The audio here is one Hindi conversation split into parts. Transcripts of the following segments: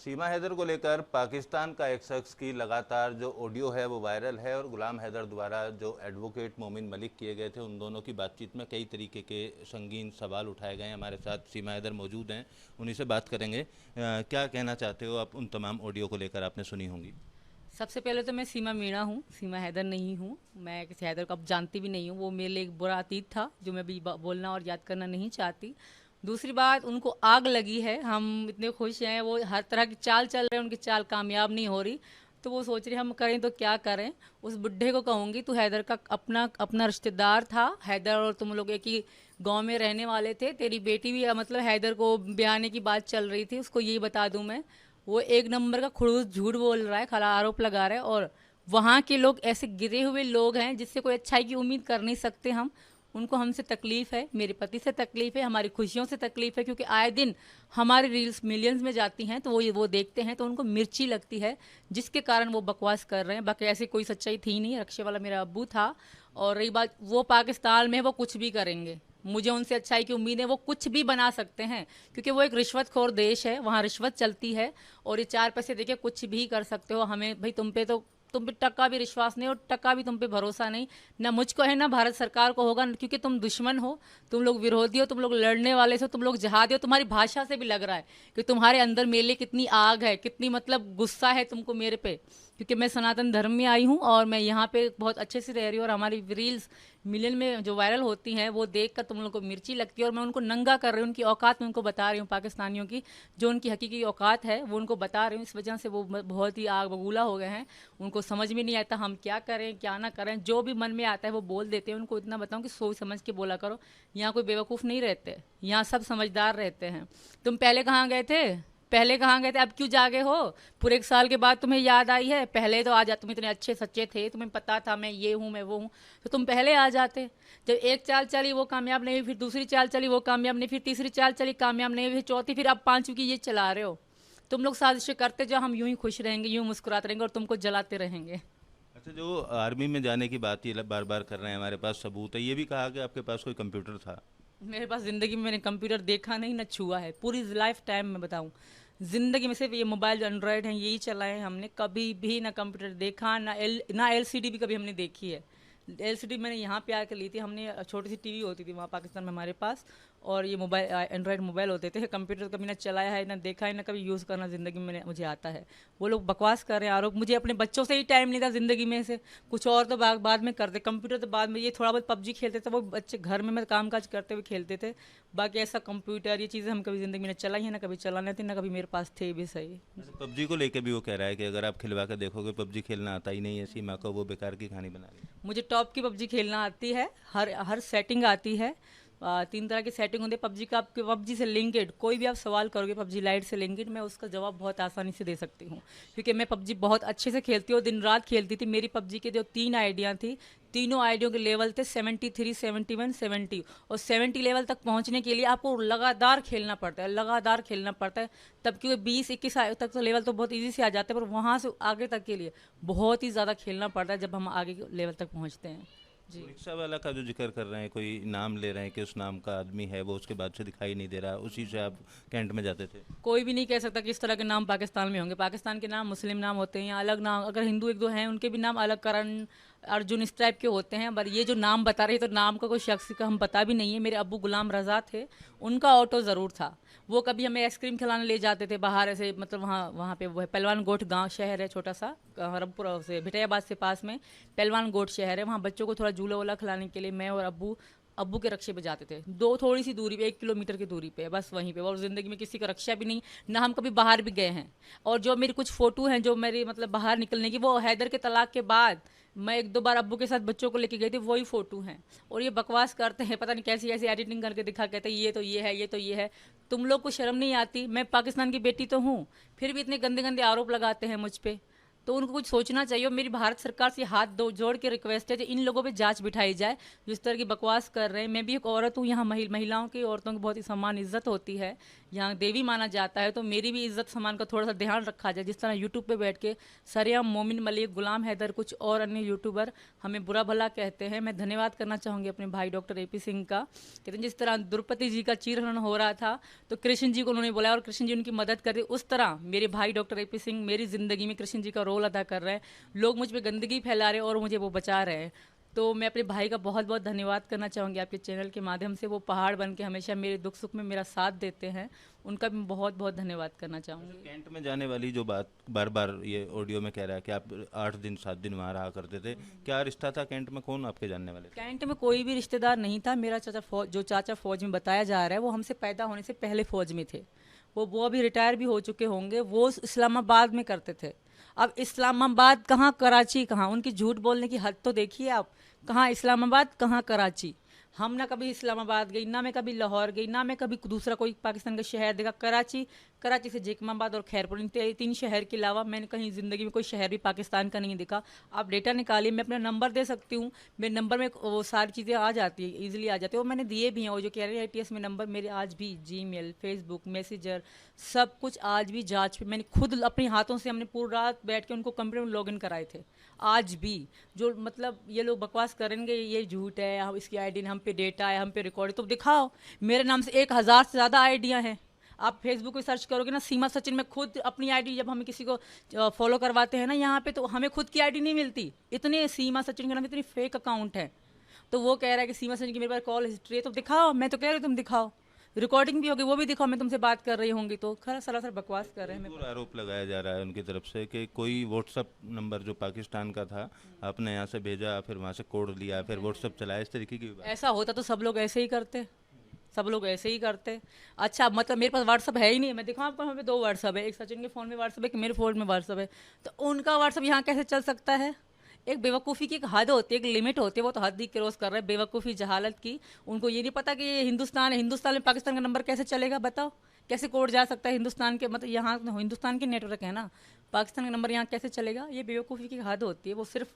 सीमा हैदर को लेकर पाकिस्तान का एक शख्स की लगातार जो ऑडियो है वो वायरल है और गुलाम हैदर द्वारा जो एडवोकेट मोमिन मलिक किए गए थे उन दोनों की बातचीत में कई तरीके के संगीन सवाल उठाए गए हैं। हमारे साथ सीमा हैदर मौजूद हैं, उन्हीं से बात करेंगे। क्या कहना चाहते हो आप उन तमाम ऑडियो को लेकर? आपने सुनी होंगी। सबसे पहले तो मैं सीमा मीणा हूँ, सीमा हैदर नहीं हूँ। मैं किसी हैदर को अब जानती भी नहीं हूँ। वो मेरे लिए एक बुरा अतीत था जो मैं अभी बोलना और याद करना नहीं चाहती। दूसरी बात, उनको आग लगी है, हम इतने खुश हैं, वो हर तरह की चाल चल रहे हैं, उनकी चाल कामयाब नहीं हो रही। तो वो सोच रही हम करें तो क्या करें। उस बुढ़े को कहूँगी, तू हैदर का अपना अपना रिश्तेदार था। हैदर और तुम लोग एक ही गांव में रहने वाले थे। तेरी बेटी भी मतलब हैदर को ब्याने की बात चल रही थी, उसको यही बता दूं मैं। वो एक नंबर का खड़ूस झूठ बोल रहा है, खरा आरोप लगा रहा है। और वहाँ के लोग ऐसे गिरे हुए लोग हैं जिससे कोई अच्छाई की उम्मीद कर नहीं सकते हम। उनको हमसे तकलीफ है, मेरे पति से तकलीफ है, हमारी खुशियों से तकलीफ है, क्योंकि आए दिन हमारी रील्स मिलियंस में जाती हैं तो वो देखते हैं तो उनको मिर्ची लगती है, जिसके कारण वो बकवास कर रहे हैं। बाकी ऐसी कोई सच्चाई थी नहीं। रक्षे वाला मेरा अब्बू था। और रही बात, वो पाकिस्तान में वो कुछ भी करेंगे, मुझे उनसे अच्छाई की उम्मीद है। वो कुछ भी बना सकते हैं, क्योंकि वो एक रिश्वतखोर देश है, वहाँ रिश्वत चलती है। और ये चार पैसे देके कुछ भी कर सकते हो। हमें भाई तुम पे टक्का भी विश्वास नहीं और टक्का भी तुम पे भरोसा नहीं। ना मुझको है ना भारत सरकार को होगा, क्योंकि तुम दुश्मन हो, तुम लोग विरोधी हो, तुम लोग लड़ने वाले हो, तुम लोग जहादी हो। तुम्हारी भाषा से भी लग रहा है कि तुम्हारे अंदर मेरे लिए कितनी आग है, कितनी मतलब गुस्सा है तुमको मेरे पे। क्योंकि मैं सनातन धर्म में आई हूँ और मैं यहाँ पे बहुत अच्छे से रह रही हूँ। और हमारी रील्स मिलियन में जो वायरल होती हैं वो देख कर तुम लोगों को मिर्ची लगती है। और मैं उनको नंगा कर रही हूँ, उनकी औकात में उनको बता रही हूँ, पाकिस्तानियों की जो उनकी हकीकी औकात है वो उनको बता रही हूँ। इस वजह से वो बहुत ही आग बबूला हो गए हैं। उनको समझ में नहीं आता हम क्या करें क्या ना करें। जो भी मन में आता है वो बोल देते हैं। उनको इतना बताऊँ कि सोच समझ के बोला करो। यहाँ कोई बेवकूफ़ नहीं रहते, यहाँ सब समझदार रहते हैं। तुम पहले कहाँ गए थे? पहले कहाँ गए थे? अब क्यों जागे हो? पूरे एक साल के बाद तुम्हें याद आई है? पहले तो आ जा, तुम इतने अच्छे सच्चे थे, तुम्हें पता था मैं ये हूँ मैं वो हूँ, तो तुम पहले आ जाते। जब एक चाल चली वो कामयाब नहीं हुई, फिर दूसरी चाल चली वो कामयाब नहीं, फिर तीसरी चाल चली कामयाब नहीं हुई, फिर चौथी, फिर अब पांचवी की ये चला रहे हो। तुम लोग साजिशें करते जाओ, हम यूं ही खुश रहेंगे, यूं मुस्कुराते रहेंगे और तुमको जलाते रहेंगे। अच्छा, जो आर्मी में जाने की बात ये बार बार कर रहे हैं, हमारे पास सबूत है, ये भी कहा कि आपके पास कोई कंप्यूटर था। मेरे पास ज़िंदगी में मैंने कंप्यूटर देखा नहीं, ना छुआ है पूरी लाइफ टाइम में बताऊं। ज़िंदगी में सिर्फ ये मोबाइल जो एंड्रॉयड हैं यही चलाए हैं हमने। कभी भी ना कंप्यूटर देखा, ना एलसीडी भी कभी हमने देखी है। एलसीडी मैंने यहाँ पे आकर ली थी हमने। छोटी सी टीवी होती थी वहाँ पाकिस्तान में हमारे पास। और ये मोबाइल एंड्रॉयड मोबाइल होते थे। कंप्यूटर कभी ना चलाया है, ना देखा है, ना कभी यूज़ करना ज़िंदगी में मुझे आता है। वो लोग बकवास कर रहे हैं आरोप। मुझे अपने बच्चों से ही टाइम नहीं था ज़िंदगी में से। कुछ और तो बाद में करते, कंप्यूटर तो बाद में। ये थोड़ा बहुत पबजी खेलते थे वो बच्चे घर में, मैं काम काज करते हुए खेलते थे। बाकी ऐसा कंप्यूटर ये चीज़ें हम कभी ज़िंदगी में चलाई है, ना कभी चलाने थे, ना कभी मेरे पास थे भी। सही। अच्छा, पबजी को लेके भी वो कह रहा है कि अगर आप खिलवा कर देखोगे पबजी खेलना आता ही नहीं है, सीमा को वो बेकार की कहानी बना रही है। मुझे टॉप की पबजी खेलना आती है, हर हर सेटिंग आती है। तीन तरह की सेटिंग होती है पबजी का। आपके पबजी से लिंकेड कोई भी आप सवाल करोगे पबजी लाइट से लिंकेड, मैं उसका जवाब बहुत आसानी से दे सकती हूँ। क्योंकि मैं पबजी बहुत अच्छे से खेलती हूँ, दिन रात खेलती थी। मेरी पबजी के जो 3 आइडियाँ थी, तीनों आइडियों के लेवल थे 73, 71, 70। और 70 लेवल तक पहुंचने के लिए आपको लगातार खेलना पड़ता है, लगातार खेलना पड़ता है। तब क्योंकि 20, 21 तक तो लेवल तो बहुत इजी से आ जाते हैं, पर वहाँ से आगे तक के लिए बहुत ही ज़्यादा खेलना पड़ता है जब हम आगे के लेवल तक पहुँचते हैं। जी। वो रिक्शा वाला का जो जिक्र कर रहे हैं, कोई नाम ले रहे हैं कि उस नाम का आदमी है, वो उसके बाद से दिखाई नहीं दे रहा, उसी से आप कैंट में जाते थे। कोई भी नहीं कह सकता कि इस तरह के नाम पाकिस्तान में होंगे। पाकिस्तान के नाम मुस्लिम नाम होते हैं या अलग नाम, अगर हिंदू एक दो हैं उनके भी नाम अलग, करण, अर्जुन, इस टाइप के होते हैं। पर ये जो नाम बता रहे, तो नाम का कोई शख्स का हम पता भी नहीं है। मेरे अब्बू गुलाम रजा थे, उनका ऑटो ज़रूर था। वो कभी हमें आइसक्रीम खिलाने ले जाते थे बाहर ऐसे, मतलब वहाँ वहाँ पे वो है पहलवान गोट गांव शहर है छोटा सा, हरमपुरा से भिटैयाबाद से पास में पहलवान गोट शहर है। वहाँ बच्चों को थोड़ा झूला वूला खिलाने के लिए मैं और अब्बू अब्बू के रक्षे पे जाते थे। दो थोड़ी सी दूरी पे, 1 किलोमीटर की दूरी पे, बस वहीं पे। और ज़िंदगी में किसी का रक्षा भी नहीं, ना हम कभी बाहर भी गए हैं। और जो मेरी कुछ फ़ोटो हैं जो मेरी मतलब बाहर निकलने की, वो हैदर के तलाक के बाद मैं 1-2 बार अब्बू के साथ बच्चों को लेके गई थी, वही फ़ोटो हैं। और ये बकवास करते हैं, पता नहीं कैसी कैसी एडिटिंग करके दिखा, कहते हैं ये तो ये है, ये तो ये है। तुम लोग को शर्म नहीं आती? मैं पाकिस्तान की बेटी तो हूँ, फिर भी इतने गंदे गंदे आरोप लगाते हैं मुझ पे। तो उनको कुछ सोचना चाहिए। और मेरी भारत सरकार से हाथ दो जोड़ के रिक्वेस्ट है कि इन लोगों पे जांच बिठाई जाए जो इस तरह की बकवास कर रहे हैं। मैं भी एक औरत हूँ, यहाँ महिलाओं की, औरतों की बहुत ही सम्मान इज्जत होती है, यहाँ देवी माना जाता है, तो मेरी भी इज्जत सम्मान का थोड़ा सा ध्यान रखा जाए। जिस तरह यूट्यूब पे बैठ के सरेआम मोमिन मलिक, गुलाम हैदर, कुछ और अन्य यूट्यूबर हमें बुरा भला कहते हैं। मैं धन्यवाद करना चाहूँगी अपने भाई डॉक्टर AP सिंह का। कहते हैं जिस तरह द्रौपदी जी का चीरहरण हो रहा था तो कृष्ण जी को उन्होंने बुलाया और कृष्ण जी उनकी मदद कर दी, उस तरह मेरे भाई डॉक्टर AP सिंह मेरी ज़िंदगी में कृष्ण जी का रोल अदा कर रहे हैं। लोग मुझ पर गंदगी फैला रहे हैं और मुझे वो बचा रहे हैं। तो मैं अपने भाई का बहुत बहुत धन्यवाद करना चाहूँगी आपके चैनल के माध्यम से। वो पहाड़ बन के हमेशा मेरे दुख सुख में मेरा साथ देते हैं, उनका भी मैं बहुत बहुत धन्यवाद करना चाहूँगी। कैंट में जाने वाली जो बात बार बार ये ऑडियो में कह रहा है कि आप 8 दिन 7 दिन वहाँ रहा करते थे, क्या रिश्ता था कैंट में? कौन आपके जानने वाले थे? कैंट में कोई भी रिश्तेदार नहीं था। मेरा चाचा फौज, जो चाचा फौज में बताया जा रहा है, वो हमसे पैदा होने से पहले फौज में थे। वो अभी रिटायर भी हो चुके होंगे। वो इस्लामाबाद में करते थे। अब इस्लामाबाद कहाँ, कराची कहाँ, उनकी झूठ बोलने की हद तो देखिए आप। कहाँ इस्लामाबाद, कहाँ कराची। हम ना कभी इस्लामाबाद गई, ना मैं कभी लाहौर गई, ना मैं कभी दूसरा कोई पाकिस्तान का शहर देखा। कराची, कराची से जैकमाबाद और खैरपुर, इन 3 शहर के अलावा मैंने कहीं ज़िंदगी में कोई शहर भी पाकिस्तान का नहीं देखा। आप डेटा निकालिए, मैं अपना नंबर दे सकती हूँ। मेरे नंबर में वो सारी चीज़ें आ जाती है, ईजिली आ जाती है। वो मैंने दिए भी हैं, वो जो कह रहे हैं ITS में नंबर मेरे आज भी Gmail, फेसबुक, मैसेंजर, सब कुछ आज भी जांच पे। मैंने खुद अपने हाथों से, हमने पूरी रात बैठ के उनको कंप्यूटर में लॉगिन कराए थे। आज भी जो मतलब ये लोग बकवास करेंगे ये झूठ है, हम इसकी ID हम पे डेटा है, हम पे रिकॉर्ड, तो दिखाओ। मेरे नाम से 1000 से ज़्यादा आइडिया हैं। आप फेसबुक पे सर्च करोगे ना, सीमा सचिन, में खुद अपनी ID, जब हम किसी को फॉलो करवाते हैं ना यहाँ पे, तो हमें खुद की ID नहीं मिलती। इतने सीमा सचिन के नाम इतनी फेक अकाउंट है। तो वो कह रहा है कि सीमा सचिन की मेरे पास कॉल हिस्ट्री है, तो दिखाओ। मैं तो कह रही हूँ तुम दिखाओ, रिकॉर्डिंग भी होगी वो भी दिखाओ, मैं तुमसे बात कर रही होंगी। तो खरा सरासर बकवास कर रहे हैं। और आरोप लगाया जा रहा है उनकी तरफ से कि कोई व्हाट्सअप नंबर जो पाकिस्तान का था आपने यहाँ से भेजा, फिर वहाँ से कोड लिया, फिर व्हाट्सअप चलाया, इस तरीके की बात। ऐसा होता तो सब लोग ऐसे ही करते, सब लोग ऐसे ही करते। अच्छा, मतलब मेरे पास व्हाट्सअप है ही नहीं। मैं दिखाऊँ आपको, हमें 2 व्हाट्सअप है, एक सचिन के फ़ोन में व्हाट्सअप है, एक मेरे फ़ोन में व्हाट्सअप है। तो उनका व्हाट्सअप यहाँ कैसे चल सकता है? एक बेवकूफ़ी की एक हद होती है, एक लिमिट होती है, वो तो हद ही क्रॉस कर रहे हैं बेवकूफ़ी जहालत की। उनको ये नहीं पता कि ये हिंदुस्तान है, हिंदुस्तान में पाकिस्तान का नंबर कैसे चलेगा, बताओ। कैसे कोड जा सकता है हिंदुस्तान के, मतलब यहाँ हिंदुस्तान के नेटवर्क है ना, पाकिस्तान का नंबर यहाँ कैसे चलेगा? ये बेवकूफ़ी की हद होती है। वो सिर्फ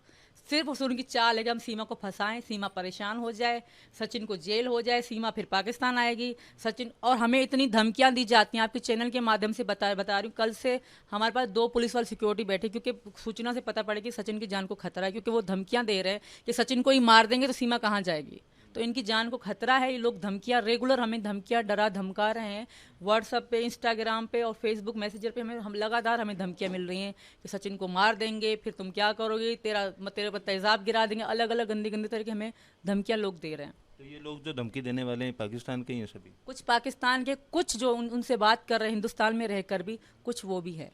उनकी चाल है कि हम सीमा को फंसाएं, सीमा परेशान हो जाए, सचिन को जेल हो जाए, सीमा फिर पाकिस्तान आएगी, सचिन। और हमें इतनी धमकियां दी जाती हैं, आपके चैनल के माध्यम से बता रही हूँ। कल से हमारे पास 2 पुलिस वाले सिक्योरिटी बैठे, क्योंकि सूचना से पता पड़े कि सचिन की जान को खतरा है, क्योंकि वो धमकियां दे रहे हैं कि सचिन को ही मार देंगे तो सीमा कहाँ जाएगी। तो इनकी जान को खतरा है। ये लोग धमकियां, रेगुलर हमें धमकियां डरा धमका रहे हैं। व्हाट्सएप पे, इंस्टाग्राम पे और फेसबुक मैसेंजर पे हम लगातार हमें धमकियां मिल रही हैं कि सचिन को मार देंगे, फिर तुम क्या करोगे, तेरे पर तेजाब गिरा देंगे, अलग अलग गंदी गंदी तरह की हमें धमकियां लोग दे रहे हैं। तो ये लोग जो धमकी देने वाले हैं पाकिस्तान के ही हैं सभी? कुछ पाकिस्तान के, कुछ जो उनसे बात कर रहे हैं हिंदुस्तान में रहकर भी, कुछ वो भी है।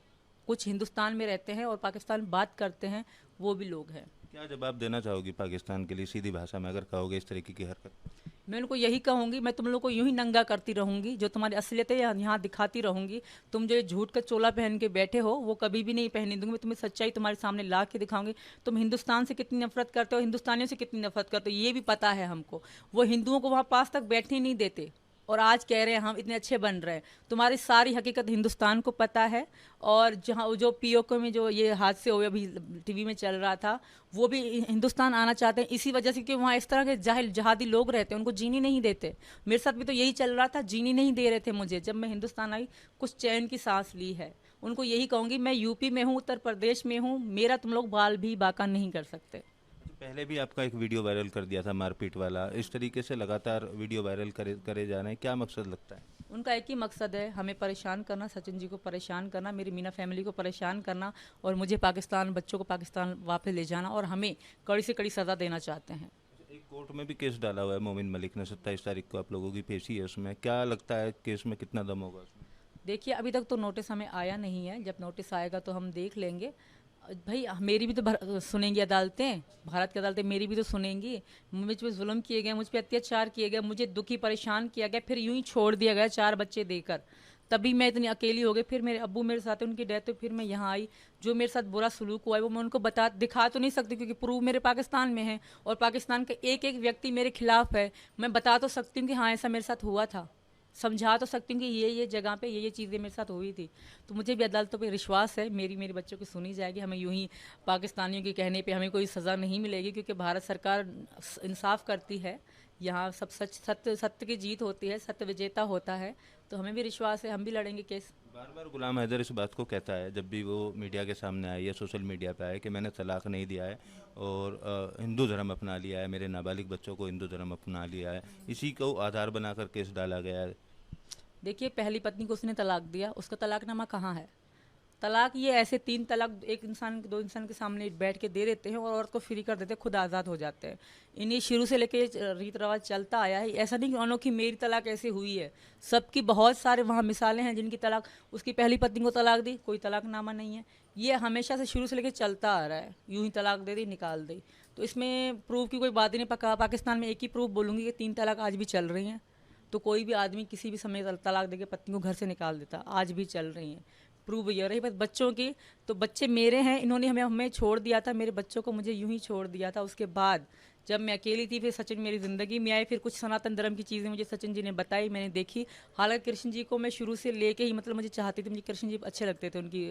कुछ हिंदुस्तान में रहते हैं और पाकिस्तान में बात करते हैं, वो भी लोग हैं। क्या जवाब देना चाहोगी पाकिस्तान के लिए सीधी भाषा में, अगर कहोगे इस तरीके की हरकत? मैं उनको यही कहूँगी, मैं तुम लोग को यूं ही नंगा करती रहूँगी, जो तुम्हारी असलियत है यहाँ दिखाती रहूँगी। तुम जो ये झूठ का चोला पहन के बैठे हो वो कभी भी नहीं पहनने दूंगी। मैं तुम्हें सच्चाई तुम्हारे सामने ला के दिखाऊंगी। तुम हिंदुस्तान से कितनी नफरत करते हो, हिंदुस्तानियों से कितनी नफरत करते हो, ये भी पता है हमको। वो हिंदुओं को वहाँ पास तक बैठने नहीं देते और आज कह रहे हैं हम इतने अच्छे बन रहे हैं। तुम्हारी सारी हकीकत हिंदुस्तान को पता है। और जहाँ जो POK में जो ये हादसे हुए, अभी TV में चल रहा था, वो भी हिंदुस्तान आना चाहते हैं इसी वजह से कि वहाँ इस तरह के जाहिल जहादी लोग रहते हैं, उनको जीने नहीं देते। मेरे साथ भी तो यही चल रहा था, जीने नहीं दे रहे थे मुझे। जब मैं हिंदुस्तान आई कुछ चैन की सांस ली है। उनको यही कहूँगी, मैं UP में हूँ, उत्तर प्रदेश में हूँ, मेरा तुम लोग बाल भी बाका नहीं कर सकते। पहले भी आपका एक वीडियो वायरल कर दिया था मारपीट वाला, इस तरीके से लगातार वीडियो वायरल करे जा रहे हैं, क्या मकसद लगता है? उनका एक ही मकसद है, हमें परेशान करना, सचिन जी को परेशान करना, मेरी मीना फैमिली को परेशान करना और मुझे पाकिस्तान, बच्चों को पाकिस्तान वापस ले जाना, और हमें कड़ी से कड़ी सज़ा देना चाहते हैं। एक कोर्ट में भी केस डाला हुआ है मोमिन मलिक ने, 27 तारीख को आप लोगों की पेशी है उसमें, क्या लगता है केस में कितना दम होगा उसमें? देखिए, अभी तक तो नोटिस हमें आया नहीं है, जब नोटिस आएगा तो हम देख लेंगे। भाई मेरी भी तो सुनेंगी अदालतें, भारत की अदालतें मेरी भी तो सुनेंगी। मुझ पे जुल्म किए गए, मुझ पे अत्याचार किए गए, मुझे दुखी परेशाान किया गया, फिर यूं ही छोड़ दिया गया 4 बच्चे देकर। तभी मैं इतनी अकेली हो गई। फिर मेरे अब्बू मेरे साथ है, उनकी डेथ हुई, फिर मैं यहाँ आई। जो मेरे साथ बुरा सलूक हुआ है वो मैं उनको दिखा तो नहीं सकती, क्योंकि प्रूफ मेरे पाकिस्तान में है और पाकिस्तान का एक एक व्यक्ति मेरे खिलाफ है। मैं बता तो सकती हूँ कि हाँ ऐसा मेरे साथ हुआ था, समझा तो सकती हूँ कि ये जगह पे ये चीज़ें मेरे साथ हुई थी। तो मुझे भी अदालतों पे विश्वास है, मेरे बच्चों की सुनी जाएगी। हमें यूं ही पाकिस्तानियों के कहने पे हमें कोई सज़ा नहीं मिलेगी, क्योंकि भारत सरकार इंसाफ करती है। यहाँ सब सत्य सत्य की जीत होती है, सत्य विजेता होता है। तो हमें भी विश्वास है, हम भी लड़ेंगे केस। बार बार गुलाम हैदर इस बात को कहता है जब भी वो मीडिया के सामने आए या सोशल मीडिया पे आए कि मैंने तलाक नहीं दिया है और हिंदू धर्म अपना लिया है, मेरे नाबालिग बच्चों को हिंदू धर्म अपना लिया है। इसी को आधार बनाकर केस डाला गया है। देखिए, पहली पत्नी को उसने तलाक दिया, उसका तलाकनामा कहाँ है? तलाक ये ऐसे 3 तलाक एक इंसान 2 इंसान के सामने बैठ के दे देते हैं और औरत को फ्री कर देते हैं, खुद आज़ाद हो जाते हैं। इन्हें शुरू से लेके रीत रिवाज चलता आया है। ऐसा नहीं कि अनोखी मेरी तलाक ऐसे हुई है, सबकी बहुत सारे वहाँ मिसालें हैं जिनकी तलाक, उसकी पहली पत्नी को तलाक दी, कोई तलाकनामा नहीं है। ये हमेशा से शुरू से लेके चलता आ रहा है, यूं ही तलाक दे दी, निकाल दी। तो इसमें प्रूफ की कोई बात ही नहीं। पाकिस्तान में एक ही प्रूफ बोलूँगी कि 3 तलाक आज भी चल रही हैं। तो कोई भी आदमी किसी भी समय तलाक देके पत्नी को घर से निकाल देता, आज भी चल रही हैं। प्रूव ये रही। बस बच्चों की, तो बच्चे मेरे हैं, इन्होंने हमें छोड़ दिया था, मेरे बच्चों को मुझे यूं ही छोड़ दिया था। उसके बाद जब मैं अकेली थी, फिर सचिन मेरी ज़िंदगी में आए, फिर कुछ सनातन धर्म की चीज़ें मुझे सचिन जी ने बताई, मैंने देखी। हालांकि कृष्ण जी को मैं शुरू से लेके ही मतलब मुझे चाहती थी, मुझे कृष्ण जी अच्छे लगते थे। उनकी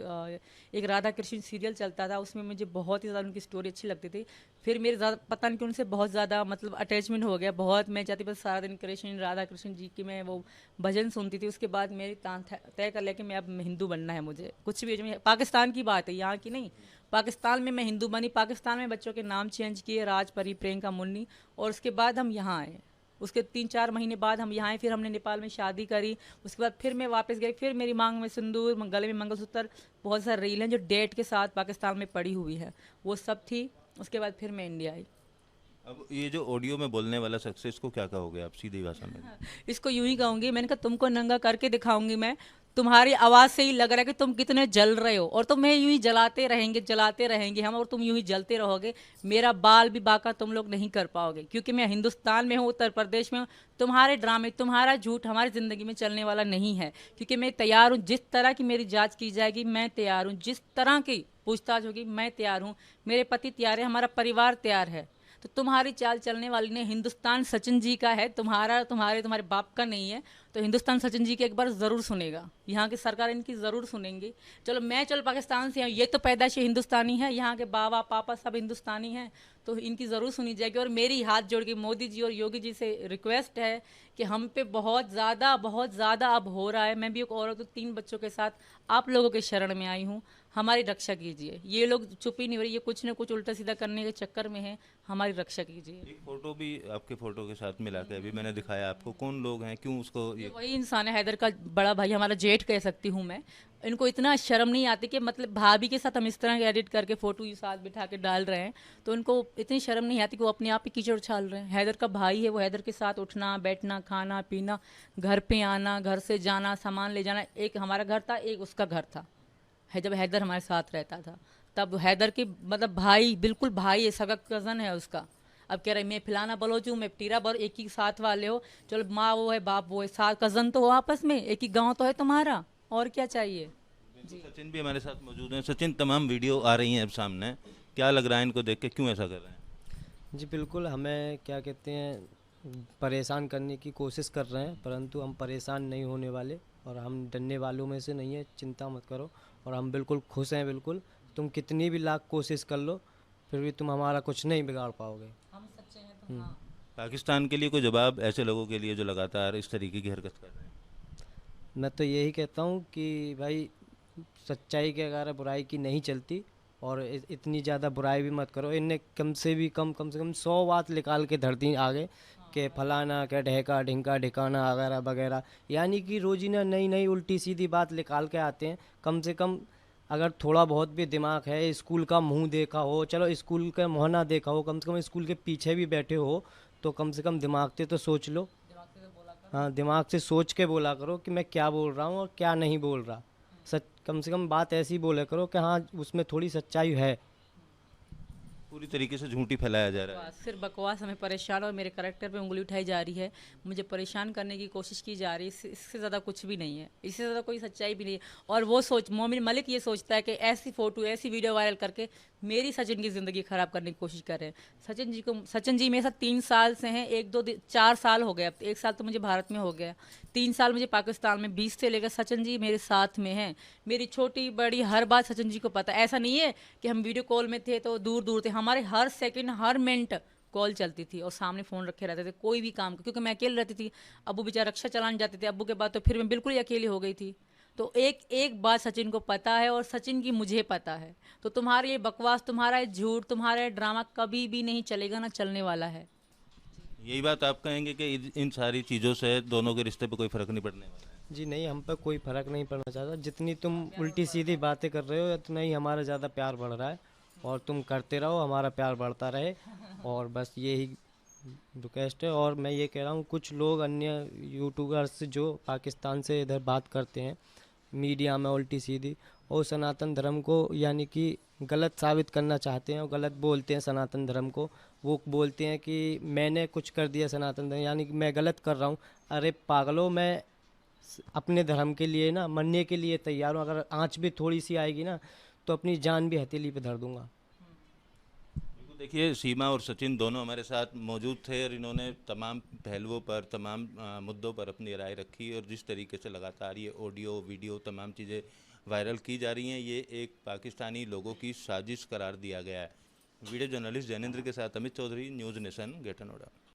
एक राधा कृष्ण सीरियल चलता था, उसमें मुझे बहुत ही ज़्यादा उनकी स्टोरी अच्छी लगती थी। फिर मेरे पता नहीं कि उनसे बहुत ज़्यादा मतलब अटैचमेंट हो गया, बहुत। मैं चाहती बस सारा दिन कृष्ण राधा कृष्ण जी की मैं वो भजन सुनती थी। उसके बाद मेरी तय कर लिया कि मैं अब हिंदू बनना है मुझे, कुछ भी। पाकिस्तान की बात है, यहाँ की नहीं। पाकिस्तान में मैं हिंदू बनी, पाकिस्तान में बच्चों के नाम चेंज किए, राज, परी, प्रियंका, मुन्नी। और उसके बाद हम यहाँ आए। उसके 3-4 महीने बाद हम यहाँ आए, फिर हमने नेपाल में शादी करी। उसके बाद फिर मैं वापस गई, फिर मेरी मांग में सिंदूर, गले में मंगलसूत्र, बहुत सारी रील हैं जो डेट के साथ पाकिस्तान में पड़ी हुई है, वो सब थी। उसके बाद फिर मैं इंडिया आई। अब ये जो ऑडियो में बोलने वाला शख्स है, इसको क्या कहोगे आप सीधी भाषा में? इसको यूं ही कहूंगी, मैंने कहा तुमको नंगा करके दिखाऊंगी मैं। तुम्हारी आवाज़ से ही लग रहा है कि तुम कितने जल रहे हो, और तुम्हें यूं ही जलाते रहेंगे हम, और तुम यूं ही जलते रहोगे। मेरा बाल भी बाका तुम लोग नहीं कर पाओगे, क्योंकि मैं हिंदुस्तान में हूँ, उत्तर प्रदेश में हूँ। तुम्हारे ड्रामे, तुम्हारा झूठ हमारी ज़िंदगी में चलने वाला नहीं है, क्योंकि मैं तैयार हूँ। जिस तरह की मेरी जाँच की जाएगी मैं तैयार हूँ, जिस तरह की पूछताछ होगी मैं तैयार हूँ। मेरे पति तैयार है, हमारा परिवार तैयार है। तो तुम्हारी चाल चलने वाली ने, हिंदुस्तान सचिन जी का है, तुम्हारे बाप का नहीं है। तो हिंदुस्तान सचिन जी की एक बार ज़रूर सुनेगा, यहाँ की सरकार इनकी ज़रूर सुनेंगी। चलो पाकिस्तान से, ये तो पैदाइशी हिंदुस्तानी है, यहाँ के बाबा पापा सब हिंदुस्तानी हैं, तो इनकी ज़रूर सुनी जाएगी। और मेरी हाथ जोड़ के मोदी जी और योगी जी से रिक्वेस्ट है कि हम पे बहुत ज़्यादा अब हो रहा है। मैं भी एक औरत हूँ, 3 बच्चों के साथ आप लोगों के शरण में आई हूँ, हमारी रक्षा कीजिए। ये लोग चुप ही नहीं हो रही, ये कुछ ना कुछ उल्टा सीधा करने के चक्कर में है, हमारी रक्षा कीजिए। एक फोटो भी आपके फोटो के साथ मिला के अभी मैंने दिखाया आपको, कौन लोग हैं, क्यों उसको ये? वही इंसान है, हैदर का बड़ा भाई, हमारा जेठ कह सकती हूँ मैं। इनको इतना शर्म नहीं आती कि मतलब भाभी के साथ हम इस तरह के एडिट करके फ़ोटो ये साथ बिठा के डाल रहे हैं, तो उनको इतनी शर्म नहीं आती कि वो अपने आप ही कीचड़ उछाल रहे हैं। हैदर का भाई है, वो हैदर के साथ उठना बैठना, खाना पीना, घर पे आना, घर से जाना, सामान ले जाना। एक हमारा घर था, एक उसका घर था, है जब हैदर हमारे साथ रहता था। तब हैदर के मतलब भाई, बिल्कुल भाई है, सगा कज़न है उसका। अब कह रहे मैं फलाना बलोच हूँ, मैं टीरा बल, एक ही साथ वाले हो। चलो माँ वो है, बाप वो है, साथ कज़न तो हो आपस में, एक ही गांव तो है तुम्हारा, और क्या चाहिए। जी, सचिन भी हमारे साथ मौजूद हैं। सचिन, तमाम वीडियो आ रही हैं अब सामने, क्या लग रहा है इनको देख के, क्यों ऐसा कर रहे हैं? जी बिल्कुल, हमें क्या कहते हैं परेशान करने की कोशिश कर रहे हैं, परंतु हम परेशान नहीं होने वाले और हम डरने वालों में से नहीं है, चिंता मत करो। और हम बिल्कुल खुश हैं, बिल्कुल। तुम कितनी भी लाख कोशिश कर लो, फिर भी तुम हमारा कुछ नहीं बिगाड़ पाओगे। हम सच्चे हैं तो हाँ। पाकिस्तान के लिए कोई जवाब ऐसे लोगों के लिए जो लगातार इस तरीके की हरकत कर रहे हैं? मैं तो यही कहता हूँ कि भाई, सच्चाई के अगर बुराई की नहीं चलती, और इतनी ज़्यादा बुराई भी मत करो। इनने कम से कम 100 बात निकाल के धर दी आगे, कि फलाना क्या ढहका ढिंका ढिकाना वगैरह वगैरह, यानी कि रोजीना नई नई उल्टी सीधी बात निकाल के आते हैं। कम से कम अगर थोड़ा बहुत भी दिमाग है, स्कूल का मुंह देखा हो, चलो स्कूल का मुँह ना देखा हो, कम से कम स्कूल के पीछे भी बैठे हो, तो कम से कम दिमाग से तो सोच लो। हाँ, दिमाग से सोच के बोला करो कि मैं क्या बोल रहा हूँ और क्या नहीं बोल रहा। कम से कम बात ऐसी बोला करो कि हाँ, उसमें थोड़ी सच्चाई है। पूरी तरीके से झूठी फैलाया जा रहा है। बकवास, सिर्फ बकवास हमें परेशान और मेरे करेक्टर पे उंगली उठाई जा रही है, मुझे परेशान करने की कोशिश की जा रही है। इससे ज़्यादा कुछ भी नहीं है, इससे ज़्यादा कोई सच्चाई भी नहीं है। और वो मोमिन मलिक ये सोचता है कि ऐसी फ़ोटो ऐसी वीडियो वायरल करके मेरी सचिन की ज़िंदगी ख़राब करने की कोशिश कर रहे हैं। सचिन जी मेरे साथ 3 साल से हैं, 4 साल हो गए, अब 1 साल तो मुझे भारत में हो गया, 3 साल मुझे पाकिस्तान में, 20 से लेकर सचिन जी मेरे साथ में हैं। मेरी छोटी बड़ी हर बात सचिन जी को पता है। ऐसा नहीं है कि हम वीडियो कॉल में थे तो दूर दूर थे, हमारे हर सेकंड हर मिनट कॉल चलती थी और सामने फ़ोन रखे रहते थे कोई भी काम, क्योंकि मैं अकेले रहती थी। अब्बू बेचारा रक्षा चलाने जाते थे, अब्बू के बाद तो फिर मैं बिल्कुल ही अकेली हो गई थी। तो एक एक बात सचिन को पता है और सचिन की मुझे पता है। तो तुम्हारी ये बकवास, तुम्हारा ये झूठ, तुम्हारा ये ड्रामा कभी भी नहीं चलेगा, ना चलने वाला है। यही बात आप कहेंगे कि इन सारी चीज़ों से दोनों के रिश्ते पे कोई फर्क नहीं पड़ने वाला है? जी नहीं, हम पे कोई फ़र्क नहीं पड़ना चाहता। जितनी तुम उल्टी सीधी बातें कर रहे हो उतना ही हमारा ज़्यादा प्यार बढ़ रहा है, और तुम करते रहो, हमारा प्यार बढ़ता रहे, और बस यही रिक्वेस्ट है। और मैं ये कह रहा हूँ, कुछ लोग अन्य यूट्यूबर्स जो पाकिस्तान से इधर बात करते हैं मीडिया में उल्टी सीधी, और सनातन धर्म को यानी कि गलत साबित करना चाहते हैं और गलत बोलते हैं सनातन धर्म को। वो बोलते हैं कि मैंने कुछ कर दिया सनातन धर्म, यानी कि मैं गलत कर रहा हूँ। अरे पागलों, मैं अपने धर्म के लिए ना मरने के लिए तैयार हूँ। अगर आँच भी थोड़ी सी आएगी ना तो अपनी जान भी हथेली पे धर दूंगा। बिल्कुल, देखिए सीमा और सचिन दोनों हमारे साथ मौजूद थे और इन्होंने तमाम पहलुओं पर, तमाम मुद्दों पर अपनी राय रखी। और जिस तरीके से लगातार ये ऑडियो वीडियो तमाम चीज़ें वायरल की जा रही हैं, ये एक पाकिस्तानी लोगों की साजिश करार दिया गया है। वीडियो जर्नलिस्ट जैनेंद्र के साथ Amit Chaudhary, News Nation, Greater Noida.